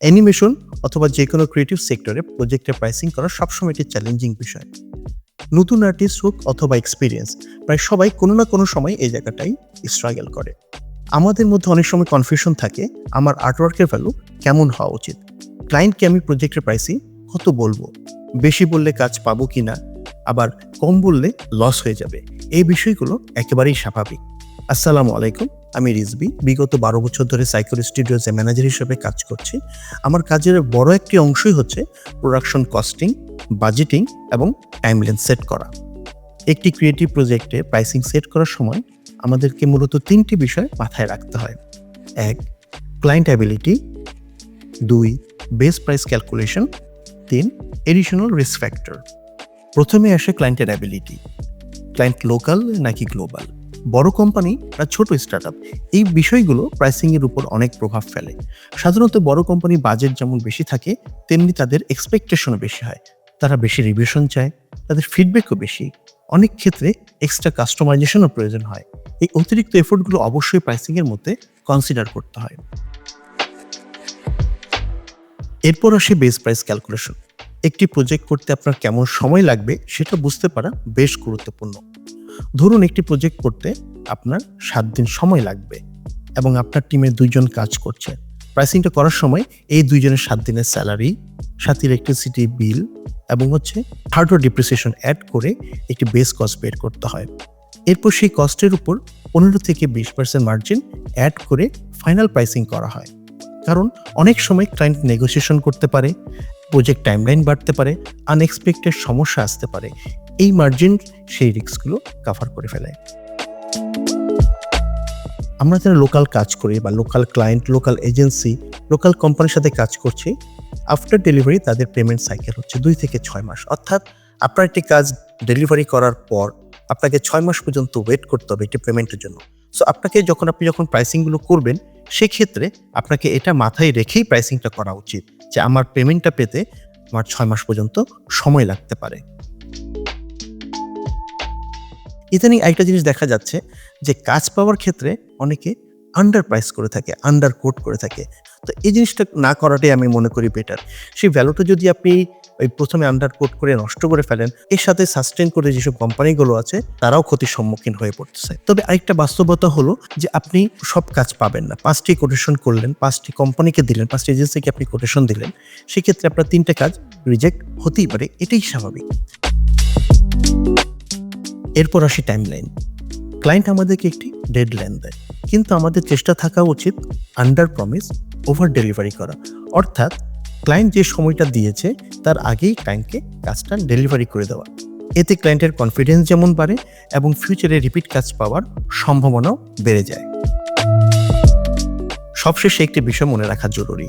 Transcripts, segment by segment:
Animation অথবা যে কোনো ক্রিয়েটিভ সেক্টরে প্রজেক্টের প্রাইসিং করা সবসময় একটি চ্যালেঞ্জিং বিষয়। নতুন আর্টিস্ট হোক অথবা এক্সপিরিয়েন্স, প্রায় সবাই কোনো না কোনো সময় এই জায়গাটাই স্ট্রাগল করে। আমাদের মধ্যে অনেক সময় কনফিউশন থাকে, আমার আর্টওয়ার্কের ভ্যালু কেমন হওয়া উচিত, ক্লায়েন্টকে আমি প্রজেক্টের প্রাইসিং কত বলবো, বেশি বললে কাজ পাবো কিনা, আবার কম বললে লস হয়ে যাবে। এই বিষয়গুলো একেবারেই স্বাভাবিক। আসসালামু আলাইকুম, আমি রিজবি। বিগত 12 বছর ধরে সাইকোর স্টুডিওজে ম্যানেজার হিসেবে কাজ করছি। আমার কাজের বড় একটি অংশই হচ্ছে প্রোডাকশন কস্টিং, বাজেটিং এবং টাইমলাইন সেট করা। একটি ক্রিয়েটিভ প্রজেক্টে প্রাইসিং সেট করার সময় আমাদেরকে মূলত 3টি বিষয় মাথায় রাখতে হয়। 1. Client ability, 2. Base price calculation, 3. Additional risk factor. প্রথমে আসে ক্লায়েন্টের অ্যাবিলিটি। ক্লায়েন্ট লোকাল নাকি গ্লোবাল, বড় কোম্পানি না ছোট স্টার্টআপ, এই বিষয়গুলো প্রাইসিংয়ের উপর অনেক প্রভাব ফেলে। সাধারণত বড় কোম্পানির বাজেট যেমন বেশি থাকে, তেমনি তাদের এক্সপেকটেশনও বেশি হয়। তারা বেশি রিভিশন চায়, তাদের ফিডব্যাকও বেশি। অনেক ক্ষেত্রে এক্সট্রা কাস্টমাইজেশনও প্রয়োজন হয়। এই অতিরিক্ত এফোর্টগুলো অবশ্যই প্রাইসিংয়ের মধ্যে কনসিডার করতে হয়। এরপর আসে বেস প্রাইস ক্যালকুলেশন। একটি প্রজেক্ট করতে আপনার কেমন সময় লাগবে সেটা বুঝতে পারা বেশ গুরুত্বপূর্ণ। ধরুন একটি প্রজেক্ট করতে আপনার 7 দিন সময় লাগবে এবং আপনার টিমের 2 জন কাজ করছে। প্রাইসিংটা করার সময় এই 2 জনের 7 দিনের স্যালারি, সাথে ইলেকট্রিসিটি বিল এবং হার্ডওয়্যার ডিপ্রিসিয়েশন অ্যাড করে একটি বেস কস্ট বের করতে হয়। এরপর সেই কস্টের উপর 15 থেকে 20% মার্জিন অ্যাড করে ফাইনাল প্রাইসিং করা হয়। কারণ অনেক সময় ক্লায়েন্ট নেগোসিয়েশন করতে পারে, প্রজেক্ট টাইমলাইন বাড়তে পারে, আনএক্সপেক্টেড সমস্যা আসতে পারে। এই মার্জিন সেই রিস্কগুলো কভার করে ফেলে। আমরা যারা লোকাল কাজ করি বা local client, local agency, local কোম্পানির সাথে কাজ করছি, আফটার ডেলিভারি তাদের পেমেন্ট সাইকেল হচ্ছে 2 থেকে 6 মাস। অর্থাৎ আপনার একটি কাজ ডেলিভারি করার পর আপনাকে 6 মাস পর্যন্ত ওয়েট করতে হবে একটি পেমেন্টের জন্য। সো আপনি যখন প্রাইসিংগুলো করবেন, সেক্ষেত্রে আপনাকে এটা মাথায় রেখেই প্রাইসিংটা করা উচিত যে আমার পেমেন্টটা পেতে আমার 6 মাস পর্যন্ত সময় লাগতে পারে। ইদানিং একটা জিনিস দেখা যাচ্ছে যে কাজ পাওয়ার ক্ষেত্রে অনেকে আন্ডার প্রাইস করে থাকে, আন্ডার কোট করে থাকে। তো এই জিনিসটা না করাটাই আমি মনে করি বেটার। সেই ভ্যালুটা যদি আপনি প্রথমে আন্ডার কোট করে নষ্ট করে ফেলেন, এর সাথে সাস্টেন করে যেসব কোম্পানিগুলো আছে তারাও ক্ষতির সম্মুখীন হয়ে পড়তেছে। তবে আরেকটা বাস্তবতা হলো যে আপনি সব কাজ পাবেন না। 5টি কোটেশন করলেন, 5টি কোম্পানিকে দিলেন, 5টি এজেন্সিকে আপনি কোটেশন দিলেন, সেক্ষেত্রে আপনার 3টে কাজ রিজেক্ট হতেই পারে, এটাই স্বাভাবিক। এরপর আসি টাইমলাইন। ক্লায়েন্ট আমাদেরকে একটি ডেডলাইন দেয়, কিন্তু আমাদের চেষ্টা থাকা উচিত আন্ডার প্রমিস ওভার ডেলিভারি করা। অর্থাৎ ক্লায়েন্ট যে সময়টা দিয়েছে তার আগেই ক্লায়েন্টকে কাজটা ডেলিভারি করে দেওয়া। এতে ক্লায়েন্টের কনফিডেন্স যেমন বাড়ে এবং ফিউচারে রিপিট কাজ পাওয়ার সম্ভাবনাও বেড়ে যায়। সবশেষে একটি বিষয় মনে রাখা জরুরি,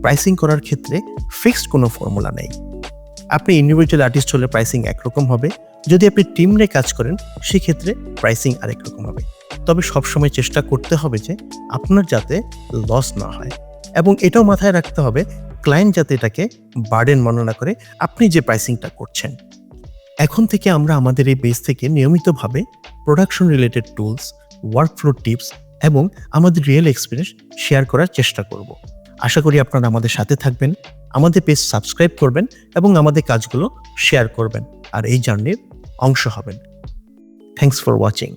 প্রাইসিং করার ক্ষেত্রে ফিক্সড কোনো ফর্মুলা নেই। আপনি ইন্ডিভিজুয়াল আর্টিস্ট হলে প্রাইসিং একরকম হবে, যদি আপনি টিম নিয়ে কাজ করেন সেক্ষেত্রে প্রাইসিং আরেক রকম হবে। তবে সবসময় চেষ্টা করতে হবে যে আপনার যাতে লস না হয়, এবং এটাও মাথায় রাখতে হবে ক্লায়েন্ট যাতে এটাকে বার্ডেন মনে না করে আপনি যে প্রাইসিংটা করছেন। এখন থেকে আমরা আমাদের এই বেস থেকে নিয়মিতভাবে production related tools, workflow tips এবং আমাদের রিয়েল এক্সপিরিয়েন্স শেয়ার করার চেষ্টা করব। আশা করি আপনারা আমাদের সাথে থাকবেন, আমাদের পেজ সাবস্ক্রাইব করবেন এবং আমাদের কাজগুলো শেয়ার করবেন আর এই জার্নির অংশ হবেন। Thanks for watching.